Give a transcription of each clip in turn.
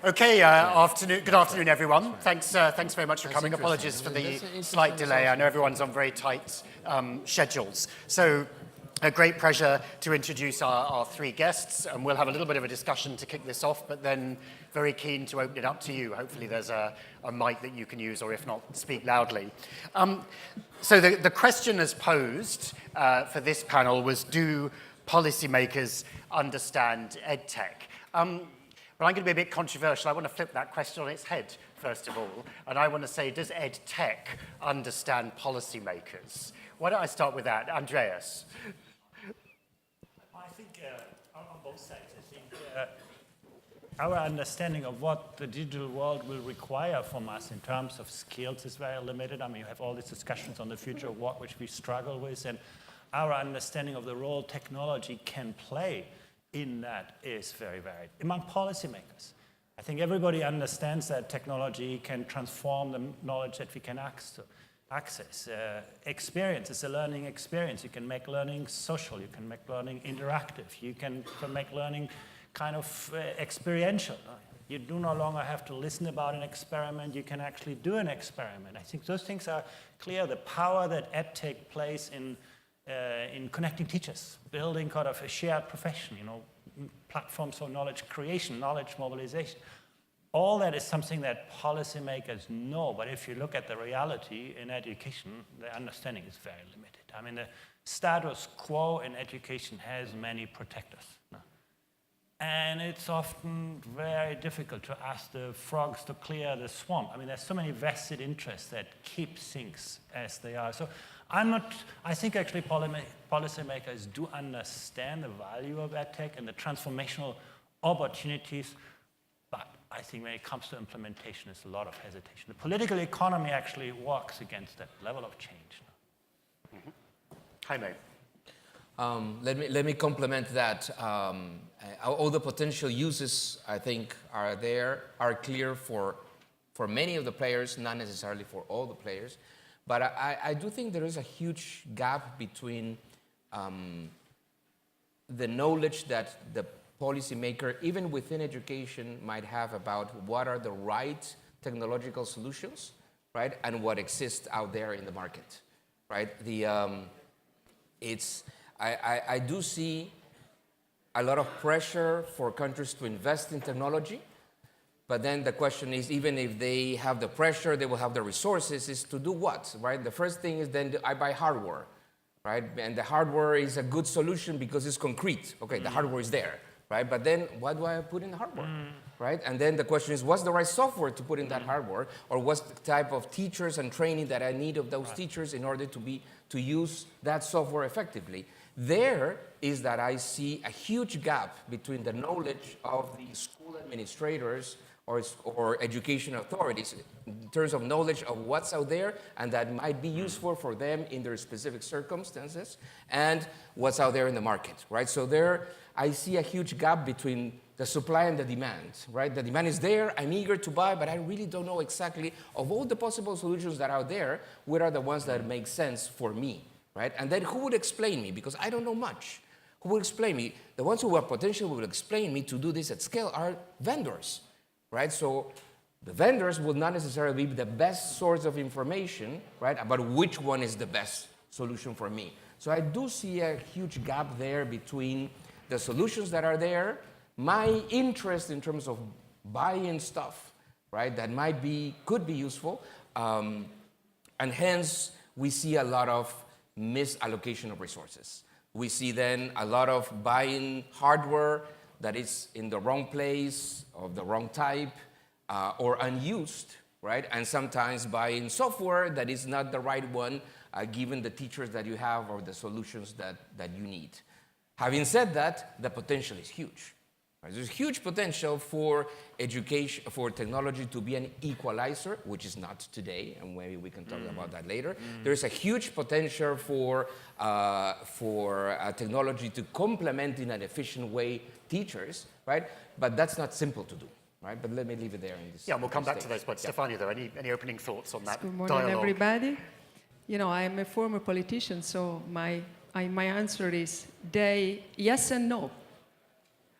Okay, good afternoon, everyone. Thanks very much for coming. Apologies for the slight delay. I know everyone's on very tight schedules. So, a great pleasure to introduce our three guests, and we'll have a little bit of a discussion to kick this off, but then very keen to open it up to you. Hopefully there's a mic that you can use, or if not, speak loudly. So the question as posed for this panel was, do policymakers understand EdTech? But I'm going to be a bit controversial. I want to flip that question on its head, first of all. And I want to say, does EdTech understand policymakers? Why don't I start with that? Andreas. I think on both sides, I think our understanding of what the digital world will require from us in terms of skills is very limited. I mean, you have all these discussions on the future of work, which we struggle with, and our understanding of the role technology can play in that is very varied. Among policymakers, I think everybody understands that technology can transform the knowledge that we can access. Experience is a learning experience. You can make learning social. You can make learning interactive. You can make learning kind of experiential. You do no longer have to listen about an experiment. You can actually do an experiment. I think those things are clear. The power that EdTech plays in connecting teachers, building kind of a shared profession, platforms for knowledge creation, knowledge mobilization. All that is something that policymakers know, but if you look at the reality in education, the understanding is very limited. I mean, the status quo in education has many protectors. And it's often very difficult to ask the frogs to clear the swamp. I mean, there's so many vested interests that keep things as they are. So I think actually policymakers do understand the value of EdTech and the transformational opportunities, but I think when it comes to implementation, there's a lot of hesitation. The political economy actually works against that level of change. Mm-hmm. Jaime. Let me complement that. All the potential uses, I think, are clear for many of the players, not necessarily for all the players. But I do think there is a huge gap between the knowledge that the policymaker, even within education, might have about what are the right technological solutions, right, and what exists out there in the market, right? I do see a lot of pressure for countries to invest in technology. But then the question is, even if they have the pressure, they will have the resources, is to do what, right? The first thing is then I buy hardware, right? And the hardware is a good solution because it's concrete. Okay, the hardware is there, right? But then what do I put in the hardware, right? And then the question is, what's the right software to put in that hardware? Or what's the type of teachers and training that I need of those teachers in order to use that software effectively? There is that I see a huge gap between the knowledge of the school administrators or education authorities in terms of knowledge of what's out there and that might be useful for them in their specific circumstances and what's out there in the market, right? So there I see a huge gap between the supply and the demand, right? The demand is there, I'm eager to buy, but I really don't know exactly of all the possible solutions that are out there, what are the ones that make sense for me, right? And then who would explain me? Because I don't know much. Who will explain me? The ones who are potentially will explain me to do this at scale are vendors. Right? So the vendors will not necessarily be the best source of information, right, about which one is the best solution for me. So I do see a huge gap there between the solutions that are there, my interest in terms of buying stuff, right, that could be useful, and hence we see a lot of misallocation of resources. We see then a lot of buying hardware that is in the wrong place, of the wrong type, or unused, right? And sometimes buying software that is not the right one, given the teachers that you have or the solutions that you need. Having said that, the potential is huge. Right? There's huge potential for education, for technology to be an equalizer, which is not today, and maybe we can talk about that later. There's a huge potential for technology to complement in an efficient way teachers, right? But that's not simple to do, right? But let me leave it there in this. Yeah, we'll come back to those points. Yeah. Stefania, though, any opening thoughts on that Good morning, dialogue? everybody. I'm a former politician, so my answer is yes and no.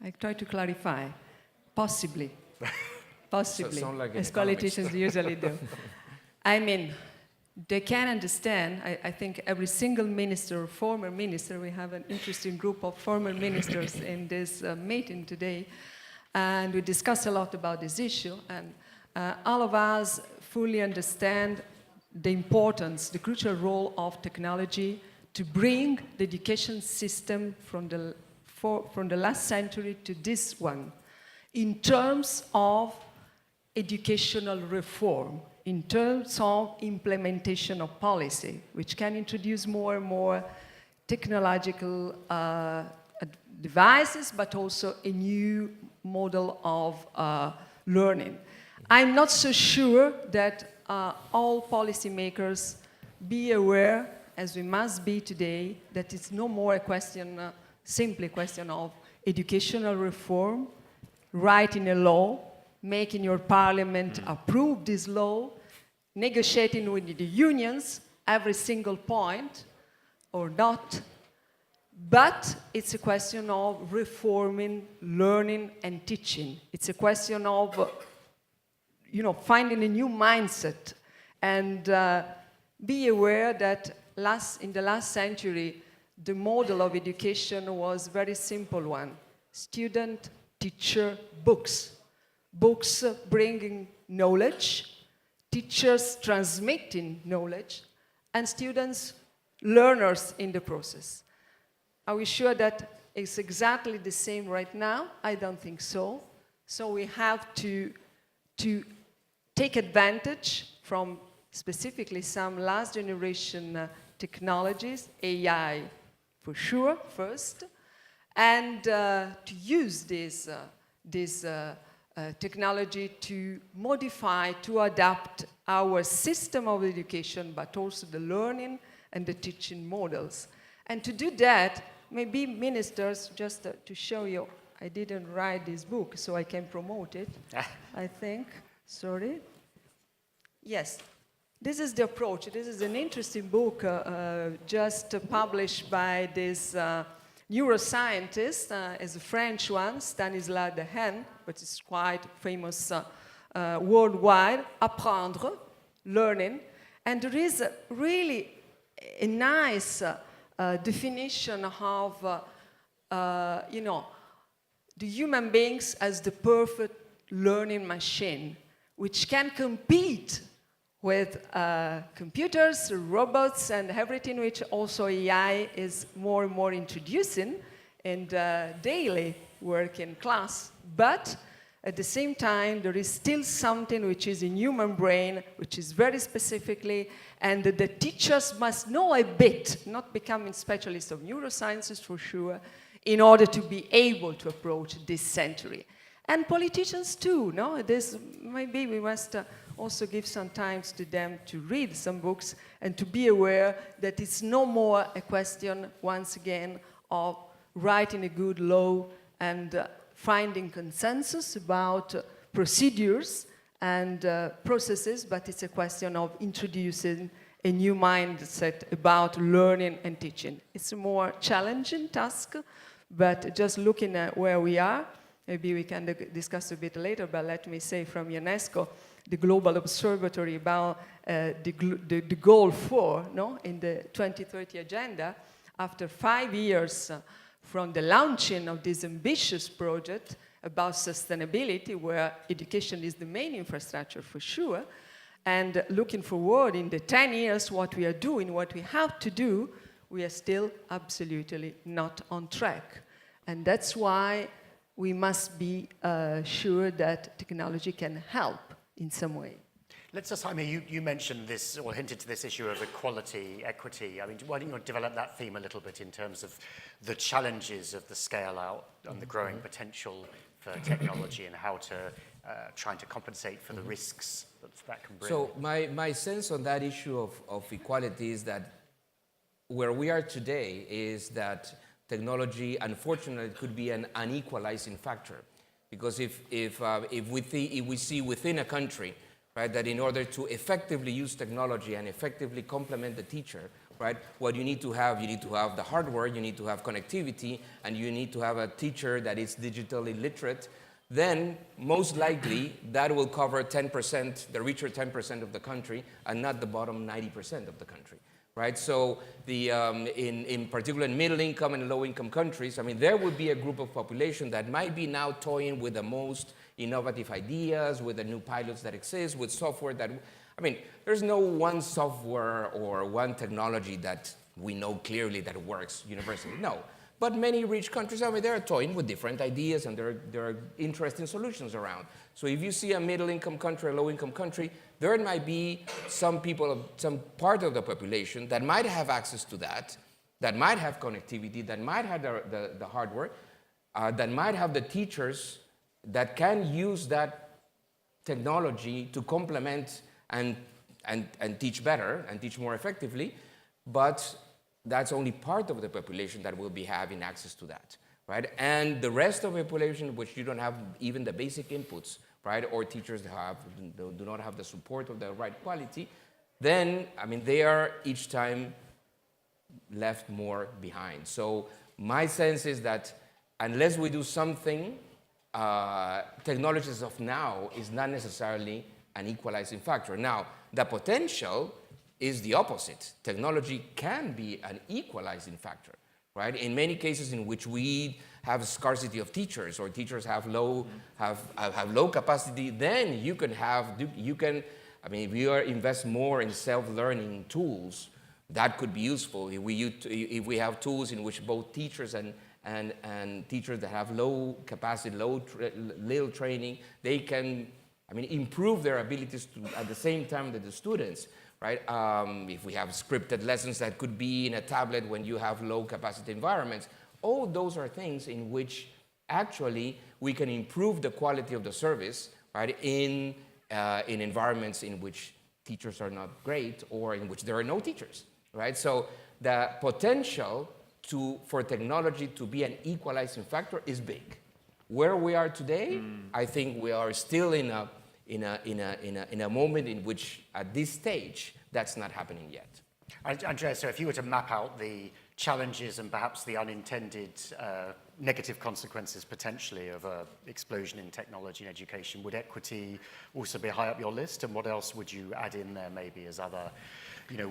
I try to clarify. Possibly. possibly, sound like an as economist. politicians usually do. I mean, they can understand. I think every single minister or former minister, we have an interesting group of former ministers in this meeting today, and we discuss a lot about this issue, and all of us fully understand the importance, the crucial role of technology to bring the education system from the last century to this one, in terms of educational reform, in terms of implementation of policy, which can introduce more and more technological devices, but also a new model of learning. I'm not so sure that all policymakers be aware, as we must be today, that it's no more a question, simply a question of educational reform, writing a law, making your parliament approve this law, negotiating with the unions every single point or not, but it's a question of reforming learning and teaching. It's a question of finding a new mindset, and be aware that in the last century, the model of education was a very simple one: student, teacher, books. Books bringing knowledge, teachers transmitting knowledge, and students learners in the process. Are we sure that it's exactly the same right now? I don't think so. So we have to take advantage from specifically some last generation technologies, AI for sure first, and to use this technology to modify, to adapt our system of education, but also the learning and the teaching models. And to do that, maybe ministers, just to show you, I didn't write this book, so I can promote it, I think. Sorry. Yes, this is the approach. This is an interesting book just published by this neuroscientist, is a French one, Stanislas Dehaene, but it's quite famous worldwide, apprendre, learning. And there is really a nice definition of, the human beings as the perfect learning machine, which can compete with computers, robots, and everything which also AI is more and more introducing in the daily working class. But at the same time, there is still something which is in human brain, which is very specifically, and the teachers must know a bit, not becoming specialists of neurosciences for sure, in order to be able to approach this century. And politicians too, no? Maybe we must also give some time to them to read some books and to be aware that it's no more a question, once again, of writing a good law and finding consensus about procedures and processes, but it's a question of introducing a new mindset about learning and teaching. It's a more challenging task, but just looking at where we are, maybe we can discuss a bit later, but let me say from UNESCO, the Global Observatory about the goal 4, in the 2030 agenda, after 5 years from the launching of this ambitious project about sustainability, where education is the main infrastructure for sure, and looking forward in the 10 years what we are doing, what we have to do, we are still absolutely not on track. And that's why we must be sure that technology can help in some way. Let's just, you mentioned this, or hinted to this issue of equality, equity. I mean, why don't you develop that theme a little bit in terms of the challenges of the scale out and the growing potential for technology and how to trying to compensate for the risks that can bring? So my sense on that issue of equality is that where we are today is that technology, unfortunately, could be an unequalizing factor. Because if we see within a country, right, that in order to effectively use technology and effectively complement the teacher, right, what you need to have the hardware, you need to have connectivity, and you need to have a teacher that is digitally literate, then most likely that will cover 10%, the richer 10% of the country, and not the bottom 90% of the country, right? So in particular in middle income and low income countries, I mean, there would be a group of population that might be now toying with the most innovative ideas, with the new pilots that exist, with software that, I mean, there's no one software or one technology that we know clearly that works universally, no. But many rich countries, I mean, they're toying with different ideas and there are interesting solutions around. So if you see a middle-income country, a low-income country, there might be some people, some part of the population that might have access to that might have connectivity, that might have the hardware, that might have the teachers that can use that technology to complement and teach better and teach more effectively, but that's only part of the population that will be having access to that, right? And the rest of the population, which you don't have even the basic inputs, right, or teachers that do not have the support of the right quality, then, I mean, they are each time left more behind. So my sense is that unless we do something, technologies of now is not necessarily an equalizing factor. Now, the potential is the opposite. Technology can be an equalizing factor, right? In many cases in which we have a scarcity of teachers or teachers have low capacity, then you can, I mean, if you invest more in self-learning tools, that could be useful. If we have tools in which both teachers and teachers that have low capacity, little training, they can, I mean, improve their abilities at the same time that the students, right? If we have scripted lessons that could be in a tablet when you have low capacity environments, all those are things in which actually we can improve the quality of the service, right? In environments in which teachers are not great or in which there are no teachers, right? So the potential for technology to be an equalizing factor is big. Where we are today, I think we are still in a moment in which, at this stage, that's not happening yet. Andrea, so if you were to map out the challenges and perhaps the unintended negative consequences potentially of an explosion in technology and education, would equity also be high up your list? And what else would you add in there maybe as other,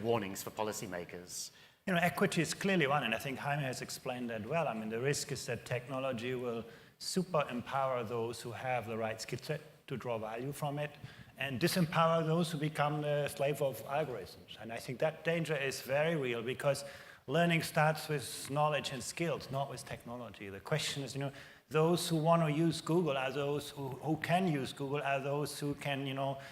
warnings for policymakers? Equity is clearly one, and I think Jaime has explained that well. I mean, the risk is that technology will super empower those who have the right skill set to draw value from it, and disempower those who become the slave of algorithms. And I think that danger is very real because learning starts with knowledge and skills, not with technology. The question is, those who want to use Google are those who can use Google, are those who can,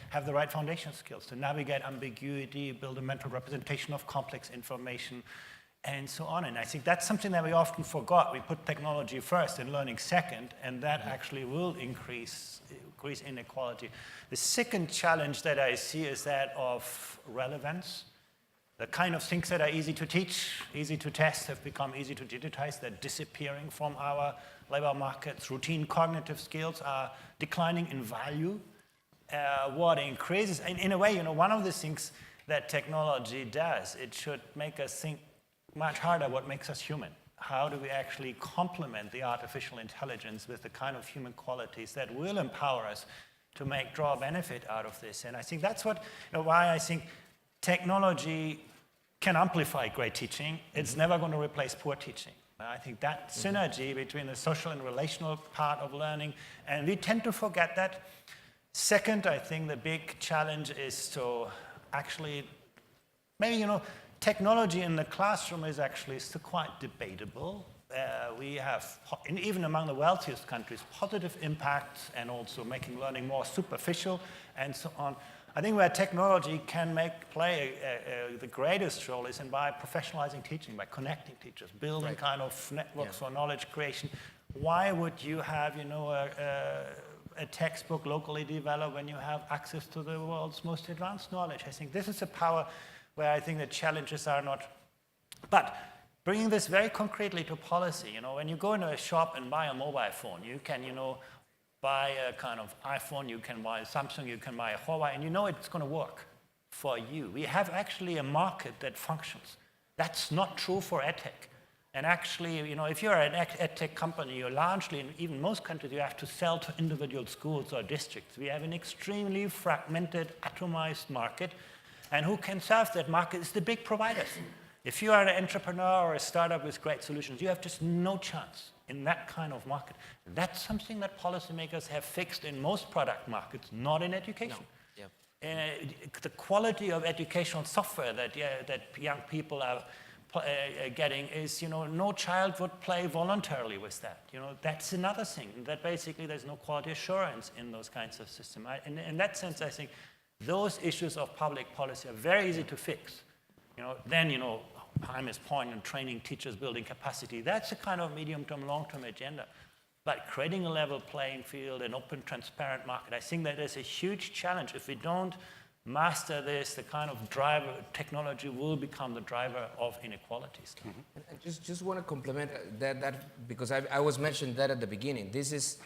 have the right foundation skills to navigate ambiguity, build a mental representation of complex information, and so on. And I think that's something that we often forgot. We put technology first and learning second, and that actually will increase inequality. The second challenge that I see is that of relevance. The kind of things that are easy to teach, easy to test, have become easy to digitize. They're disappearing from our labor markets. Routine cognitive skills are declining in value. What increases, in a way, one of the things that technology does, it should make us think much harder what makes us human. How do we actually complement the artificial intelligence with the kind of human qualities that will empower us to draw benefit out of this? And I think that's why I think technology can amplify great teaching. It's never going to replace poor teaching. I think that synergy between the social and relational part of learning, and we tend to forget that. Second, I think the big challenge is to actually, maybe, technology in the classroom is actually still quite debatable. We have, even among the wealthiest countries, positive impacts and also making learning more superficial and so on. I think where technology can play the greatest role is by professionalizing teaching, by connecting teachers, building kind of networks for knowledge creation. Why would you have, a textbook locally developed when you have access to the world's most advanced knowledge? I think this is a power where I think the challenges are not. But bringing this very concretely to policy, when you go into a shop and buy a mobile phone, you can, buy a kind of iPhone, you can buy a Samsung, you can buy a Huawei, and it's going to work for you. We have actually a market that functions. That's not true for EdTech. And actually, if you're an EdTech company, you're largely, in even most countries, you have to sell to individual schools or districts. We have an extremely fragmented, atomized market, and who can serve that market is the big providers. If you are an entrepreneur or a startup with great solutions, you have just no chance in that kind of market. That's something that policymakers have fixed in most product markets, not in education. No. Yeah. The quality of educational software that young people are getting is, no child would play voluntarily with that. That's another thing, that basically there's no quality assurance in those kinds of systems. In that sense, I think those issues of public policy are very easy to fix. Then, Jaime's point on training teachers, building capacity, that's a kind of medium-term, long-term agenda. But creating a level playing field, an open, transparent market, I think that is a huge challenge. If we don't master this, the kind of driver, technology will become the driver of inequalities. And I just want to complement that because I was mentioned that at the beginning. This is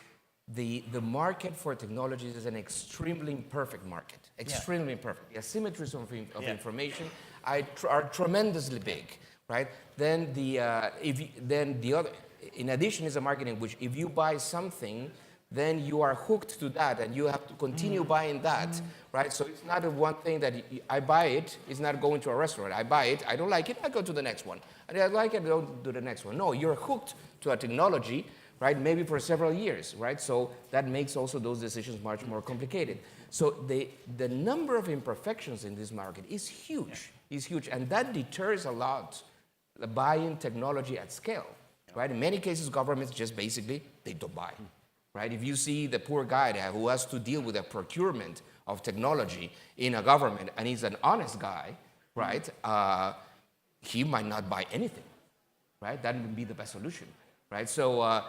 the market for technologies is an extremely imperfect market, extremely imperfect. The asymmetries of information are tremendously big, right? Then the other, in addition, is a market in which if you buy something, then you are hooked to that, and you have to continue buying that, right? So it's not a one thing that I buy it. It's not going to a restaurant. I buy it. I don't like it. I go to the next one. And I like it. I don't do the next one. No, you're hooked to a technology, right? Maybe for several years, right? So that makes also those decisions much more complicated. So the number of imperfections in this market is huge. Is huge, and that deters a lot buying technology at scale, right? In many cases, governments just basically they don't buy. Right? If you see the poor guy who has to deal with the procurement of technology in a government, and he's an honest guy, right? He might not buy anything, right? That would be the best solution, right? So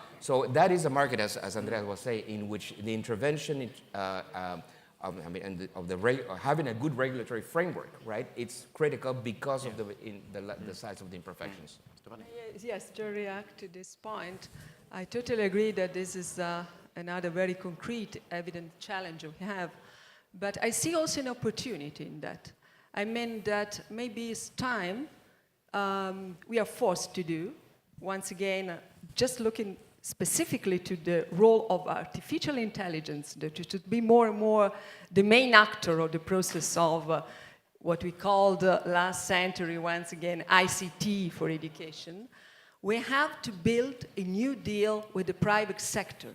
that is a market, as Andreas was saying, in which the intervention having a good regulatory framework, right? It's critical because of the size of the imperfections. Yes, to react to this point, I totally agree that this is another very concrete, evident challenge we have. But I see also an opportunity in that. I mean that maybe it's time we are forced to do, once again, just looking specifically to the role of artificial intelligence, that it should be more and more the main actor of the process of what we called last century, once again, ICT for education. We have to build a new deal with the private sector.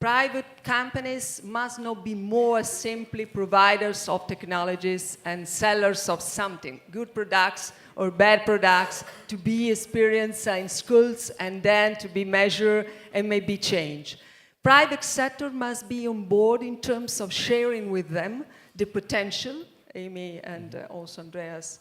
Private companies must not be more simply providers of technologies and sellers of something, good products or bad products, to be experienced in schools and then to be measured and maybe changed. Private sector must be on board in terms of sharing with them the potential, Amy and also Andreas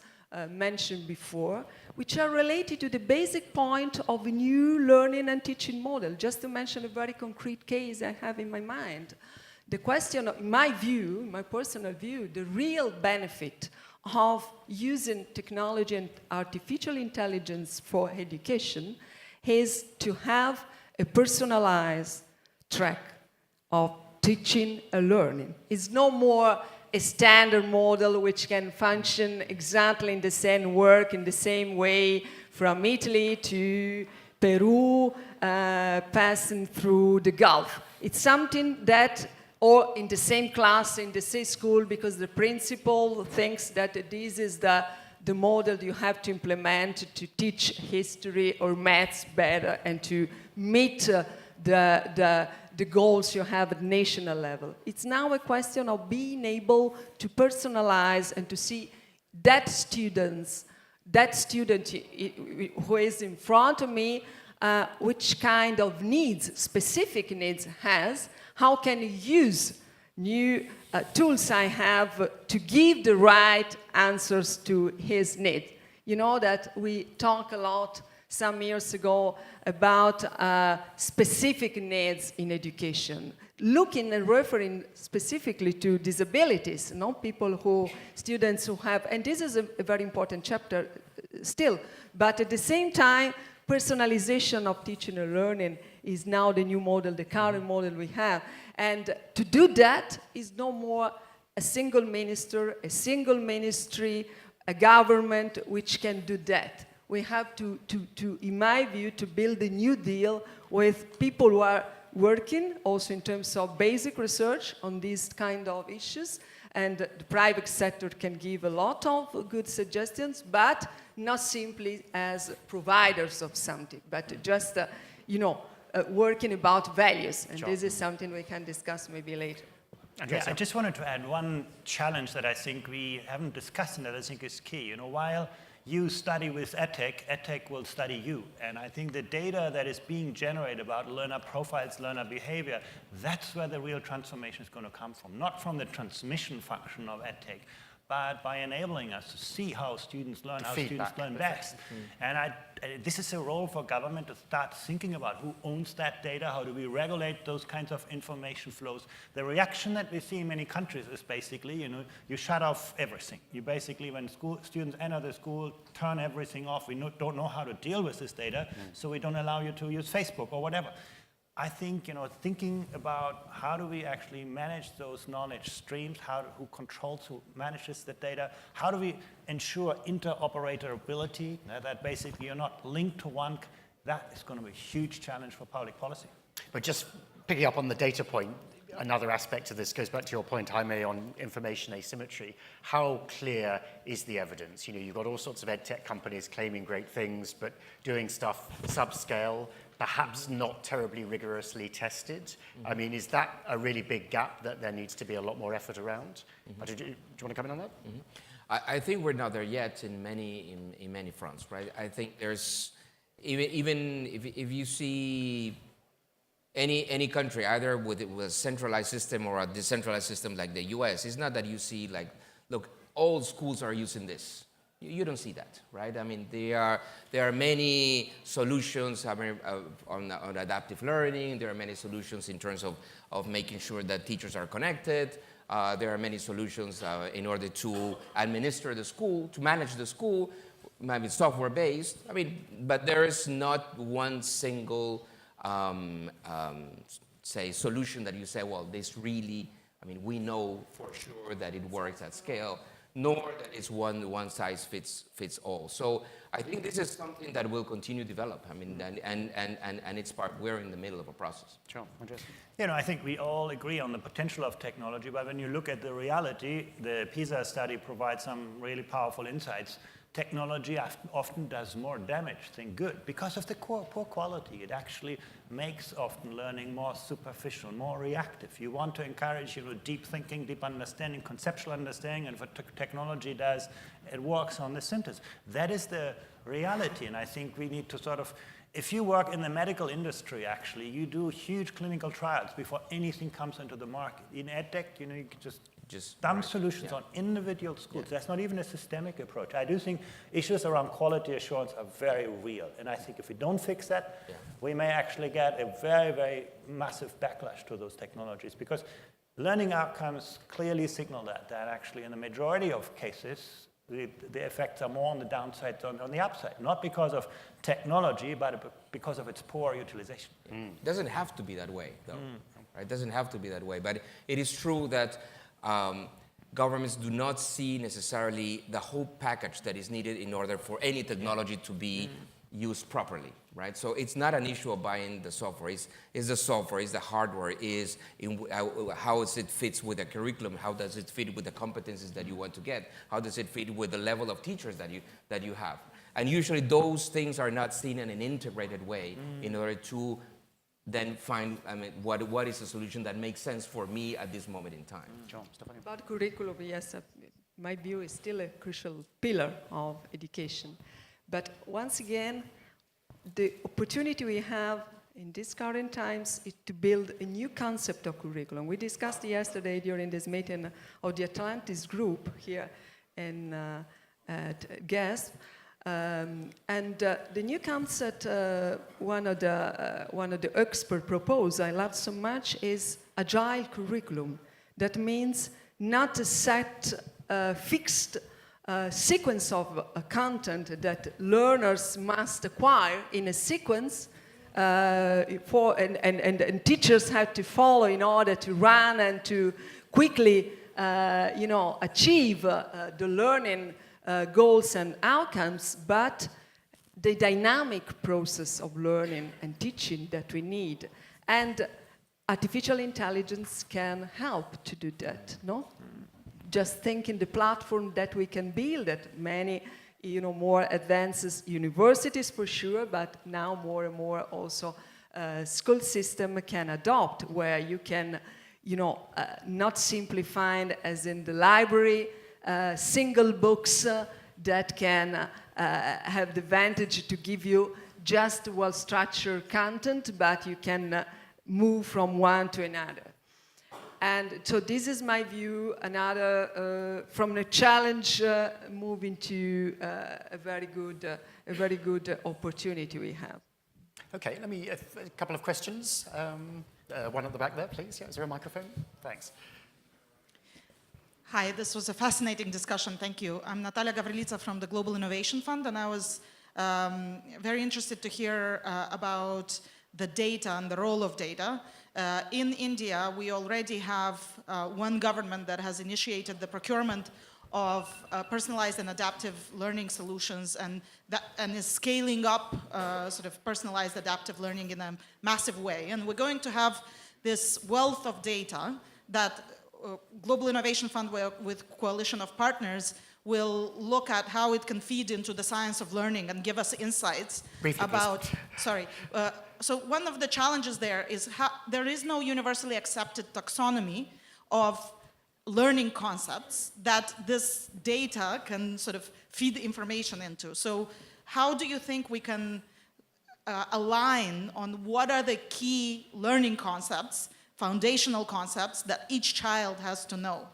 mentioned before, which are related to the basic point of a new learning and teaching model. Just to mention a very concrete case I have in my mind. The question, in my view, in my personal view, the real benefit of using technology and artificial intelligence for education is to have a personalized track of teaching and learning. It's no more a standard model which can function exactly in the same work, in the same way from Italy to Peru, passing through the Gulf. It's something that, or in the same class, in the same school, because the principal thinks that this is the model you have to implement to teach history or maths better and to meet the goals you have at national level. It's now a question of being able to personalize and to see that student who is in front of me, which kind of needs, specific needs has, how can you use new tools I have to give the right answers to his need. You know that we talk a lot some years ago about specific needs in education, looking and referring specifically to disabilities, students who have, and this is a very important chapter still, but at the same time, personalization of teaching and learning is now the new model, the current model we have. And to do that is no more a single minister, a single ministry, a government which can do that. we have to, in my view, to build a new deal with people who are working also in terms of basic research on these kind of issues. And the private sector can give a lot of good suggestions, but not simply as providers of something, but just, working about values. And this is something we can discuss maybe later. Yeah, I just wanted to add one challenge that I think we haven't discussed and that I think is key. While you study with EdTech, EdTech will study you. And I think the data that is being generated about learner profiles, learner behavior, that's where the real transformation is going to come from. Not from the transmission function of EdTech, but by enabling us to see how students learn, how students learn best. And this is a role for government to start thinking about who owns that data, how do we regulate those kinds of information flows. The reaction that we see in many countries is basically, you shut off everything. You basically, when students enter the school, turn everything off. We don't know how to deal with this data, so we don't allow you to use Facebook or whatever. I think, thinking about how do we actually manage those knowledge streams, who controls, who manages the data, how do we ensure interoperability, that basically you're not linked to one, that is going to be a huge challenge for public policy. But just picking up on the data point, another aspect of this goes back to your point, Jaime, on information asymmetry. How clear is the evidence? You've got all sorts of EdTech companies claiming great things, but doing stuff subscale, perhaps not terribly rigorously tested. I mean, is that a really big gap that there needs to be a lot more effort around? Do you want to comment on that? I think we're not there yet in many fronts, right? I think there's, even if you see any country, either with a centralized system or a decentralized system like the US, it's not that you see look, all schools are using this. You don't see that, right? I mean, there are many solutions on adaptive learning. There are many solutions in terms of making sure that teachers are connected. There are many solutions in order to administer the school, to manage the school, maybe software-based. I mean, but there is not one single, say, solution that you say, well, this really, we know for sure that it works at scale, nor that it's one size fits all. So I think this is something that will continue to develop. And it's we're in the middle of a process. Sure. I think we all agree on the potential of technology, but when you look at the reality, the PISA study provides some really powerful insights. Technology often does more damage than good because of the poor quality. It actually makes often learning more superficial, more reactive. You want to encourage deep thinking, deep understanding, conceptual understanding, and what technology does, it works on the synthesis. That is the reality, and I think we need to if you work in the medical industry, actually, you do huge clinical trials before anything comes into the market. In EdTech, you can just dumb solutions on individual schools. That's not even a systemic approach. I do think issues around quality assurance are very real. And I think if we don't fix that, we may actually get a very, very massive backlash to those technologies. Because learning outcomes clearly signal that actually in the majority of cases, the effects are more on the downside than on the upside. Not because of technology, but because of its poor utilization. It doesn't have to be that way, though. Right? It doesn't have to be that way. But it is true that governments do not see necessarily the whole package that is needed in order for any technology to be used properly, right? So it's not an issue of buying the software. It's the software, it's the hardware, is how does it fits with the curriculum, how does it fit with the competencies that you want to get, how does it fit with the level of teachers that you have. And usually those things are not seen in an integrated way in order to then find, what is a solution that makes sense for me at this moment in time. John, Stefania. About curriculum, yes, my view is still a crucial pillar of education. But once again, the opportunity we have in these current times is to build a new concept of curriculum. We discussed yesterday during this meeting of the Atlantis group here at GASP. The new concept, one of the experts proposed, I love so much, is Agile Curriculum. That means not a set, fixed sequence of content that learners must acquire in a sequence, and teachers have to follow in order to run and to quickly, achieve the learning goals and outcomes, but the dynamic process of learning and teaching that we need. And artificial intelligence can help to do that, no? Just thinking the platform that we can build at many, more advanced universities for sure, but now more and more also school system can adopt, where you can, not simply find, as in the library, single books that can have the advantage to give you just well-structured content, but you can move from one to another. And so this is my view, another, from the challenge, moving to a very good opportunity we have. Okay, let me, a couple of questions. One at the back there, please. Yeah, is there a microphone? Thanks. Hi, this was a fascinating discussion. Thank you. I'm Natalia Gavrilica from the Global Innovation Fund, and I was very interested to hear about the data and the role of data. In India, we already have one government that has initiated the procurement of personalized and adaptive learning solutions, and is scaling up sort of personalized adaptive learning in a massive way. And we're going to have this wealth of data that Global Innovation Fund with coalition of partners will look at how it can feed into the science of learning and give us insights about, so one of the challenges there is how there is no universally accepted taxonomy of learning concepts that this data can sort of feed information into. So how do you think we can align on what are the key learning concepts, foundational concepts that each child has to know?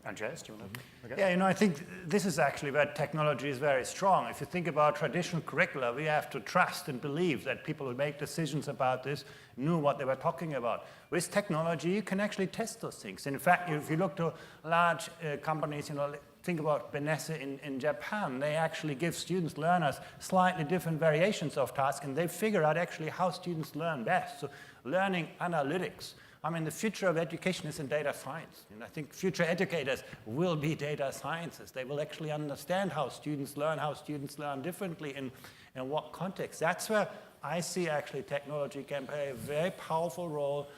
Andreas, do you want to? Okay. Yeah, I think this is actually where technology is very strong. If you think about traditional curricula, we have to trust and believe that people who make decisions about this knew what they were talking about. With technology, you can actually test those things. In fact, if you look to large companies, think about Benesse in Japan, they actually give students, learners, slightly different variations of tasks, and they figure out actually how students learn best. So learning analytics. I mean, the future of education is in data science. And I think future educators will be data scientists. They will actually understand how students learn differently, in what context. That's where I see actually technology can play a very powerful role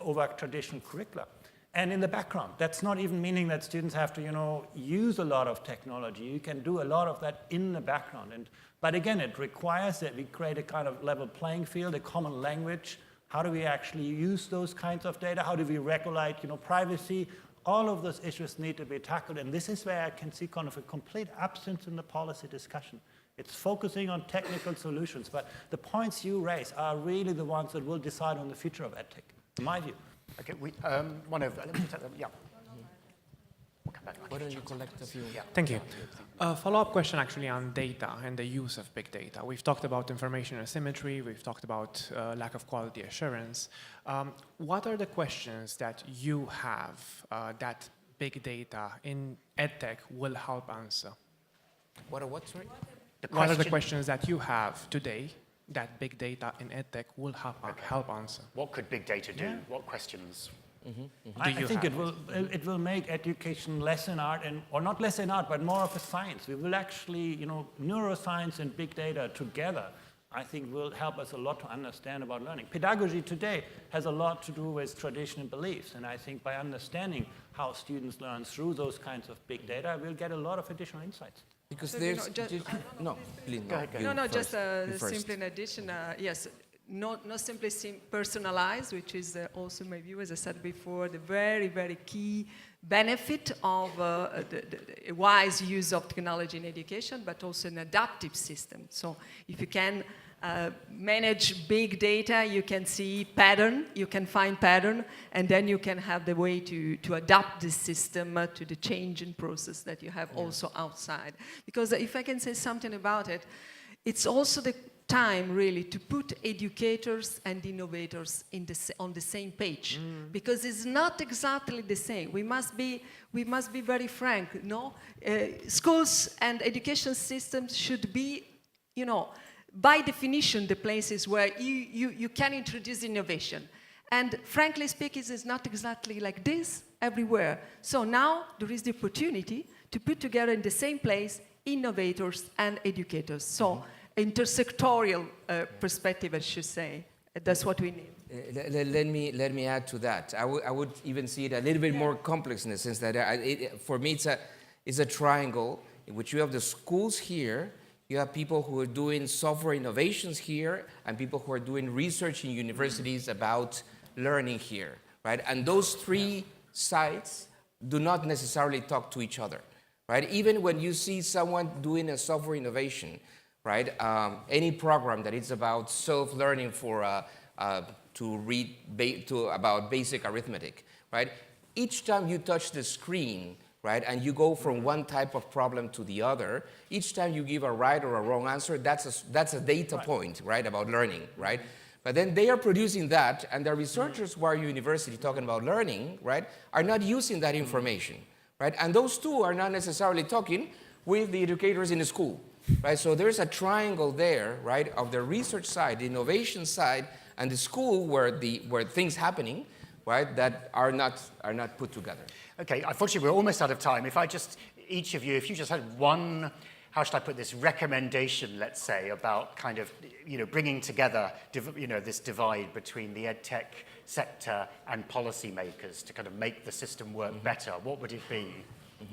over traditional curricula. And in the background, that's not even meaning that students have to, use a lot of technology. You can do a lot of that in the background. But again, it requires that we create a kind of level playing field, a common language. How do we actually use those kinds of data? How do we regulate, privacy? All of those issues need to be tackled. And this is where I can see kind of a complete absence in the policy discussion. It's focusing on technical solutions. But the points you raise are really the ones that will decide on the future of EdTech, in my view. Okay, one over. Let me take them. Yeah. We'll come back. Why don't you collect a few? Yeah. Thank you. A follow-up question actually on data and the use of big data. We've talked about information asymmetry, we've talked about lack of quality assurance. What are the questions that you have that big data in EdTech will help answer? What sorry? What are the questions that you have today that big data in EdTech will help answer? What could big data do? Yeah. What questions? I think it will make education less an art, or not less an art, but more of a science. We will actually, neuroscience and big data together, I think will help us a lot to understand about learning. Pedagogy today has a lot to do with tradition and beliefs, and I think by understanding how students learn through those kinds of big data, we'll get a lot of additional insights. Because So, there's... no, please, Go ahead. No, just You first. simply in addition, yes, not simply personalized, which is also my view, as I said before, the very, very key benefit of the wise use of technology in education, but also an adaptive system. So if you can manage big data, you can see pattern, you can find pattern, and then you can have the way to adapt the system to the changing process that you have also outside. Because if I can say something about it, it's also the time really to put educators and innovators on the same page, because it's not exactly the same. We must be very frank. Schools and education systems should be, by definition, the places where you can introduce innovation. And frankly speaking, it's not exactly like this everywhere. So now there is the opportunity to put together in the same place innovators and educators. So intersectorial perspective, I should say. That's what we need. Let me add to that. I would even see it a little bit more complex in the sense that for me it's a triangle in which you have the schools here, you have people who are doing software innovations here, and people who are doing research in universities about learning here, right? And those three sides do not necessarily talk to each other, right? Even when you see someone doing a software innovation, right? Any program that is about self-learning for to read about basic arithmetic, right? Each time you touch the screen, right, and you go from one type of problem to the other, each time you give a right or a wrong answer, that's a data point, right, about learning, right? But then they are producing that, and the researchers who are at university talking about learning, right, are not using that information, right? And those two are not necessarily talking with the educators in the school, right? So there's a triangle there, right, of the research side, the innovation side, and the school where things happening, right, that are not put together. Okay, unfortunately, we're almost out of time. If each of you, if you just had one, how should I put this, recommendation, let's say, about kind of, bringing together, this divide between the EdTech sector and policymakers to kind of make the system work better, what would it be?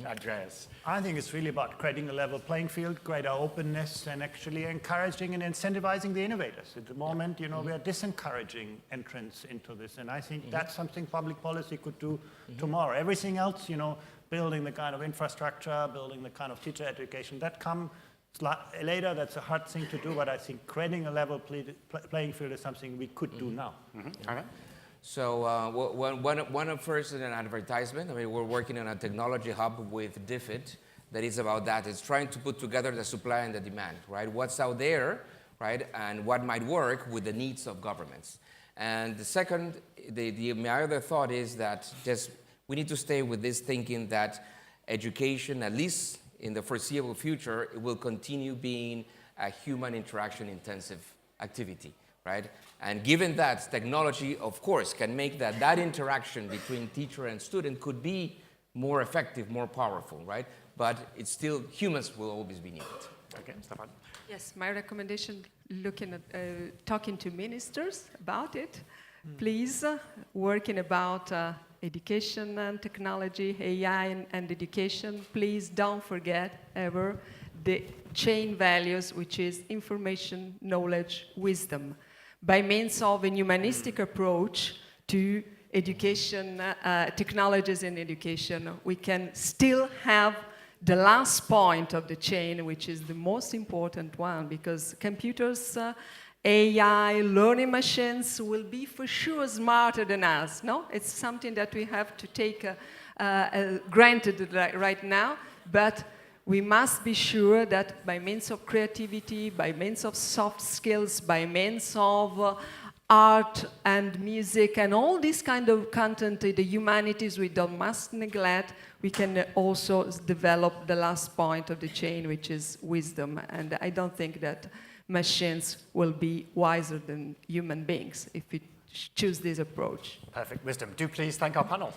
Andreas? I think it's really about creating a level playing field, greater openness, and actually encouraging and incentivizing the innovators. At the moment, we are disencouraging entrance into this, and I think that's something public policy could do tomorrow. Everything else, building the kind of infrastructure, building the kind of teacher education, that comes later. That's a hard thing to do, but I think creating a level playing field is something we could do now. Okay. So one of first an advertisement. I mean, we're working on a technology hub with DFID that is about that. It's trying to put together the supply and the demand, right? What's out there, right? And what might work with the needs of governments. And the second, my other thought is that we need to stay with this thinking that education, at least in the foreseeable future, it will continue being a human interaction intensive activity. Right? And given that technology, of course, can make that interaction between teacher and student could be more effective, more powerful, right? But it's still, humans will always be needed. Okay, Stefan? Yes, my recommendation, looking at, talking to ministers about it, please, working about education and technology, AI and education, please don't forget ever the chain values, which is information, knowledge, wisdom. By means of a humanistic approach to education, technologies in education, we can still have the last point of the chain, which is the most important one, because computers, AI, learning machines will be for sure smarter than us. No, it's something that we have to take granted right now, but we must be sure that by means of creativity, by means of soft skills, by means of art and music and all this kind of content, the humanities we must neglect, we can also develop the last point of the chain, which is wisdom. And I don't think that machines will be wiser than human beings if we choose this approach. Perfect wisdom. Do please thank our panel.